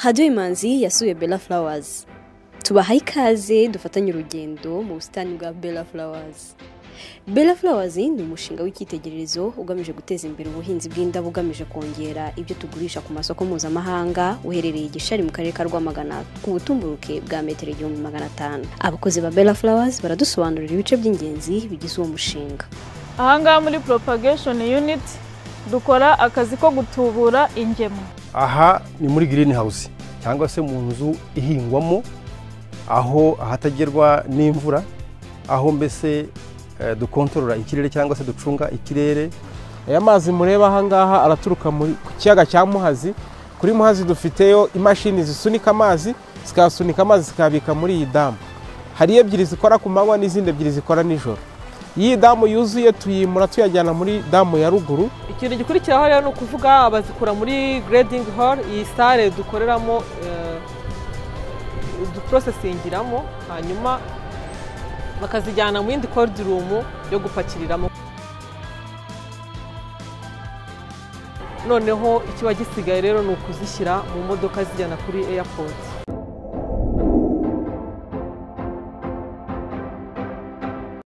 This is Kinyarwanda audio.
Radio Imanzi yasuye Bella Flowers. Tubahaye ikaze dufatanye urugendo mu busitani bwa Bella Flowers. Bella Flowers ni umushinga w'icyitegererezo ugamije guteza imbere ubuhinzi bw'indabo ugamije kongera ibyo tugurisha ku masoko mpuzamahanga uherereye Gishari mu karere ka Rwamagana ku butumburuke bwa metero 1500. Abakozi ba Bella Flowers baradusobanurira ibice by'ingenzi bigize uwo mushinga. Ahangaha muri propagation unit dukora akazi ko gutubura ingemu. Aha ni muri greenhouse cyangwa se mu nzu ihingwamo aho ahatagerwa n'imvura, aho mbese dukontorora ikirere cyangwa se ducunga ikirere. Aya mazi mureba ahangaha araturuka ku kiyaga cya Muhazi. Kuri Muhazi dufiteyo imashini zisunika amazi, zikasunika amazi zikabika muri iyi damu. Hari ebyiri zikora ku manywa n'izindi ebyiri zikora nijoro. Iyi damu yuzuye tuyimura tuyajyana muri damu ya ruguru. Ikintu gikurikiraho rero ni ukuvuga abazikura muri grading hall, iyi sale dukoreramo duprocessingiramo, hanyuma bakazijyana mu yindi cold room yo gupakiriramo. Noneho ikiba gisigaye rero ni ukuzishyira mu modoka zijyana kuri airport.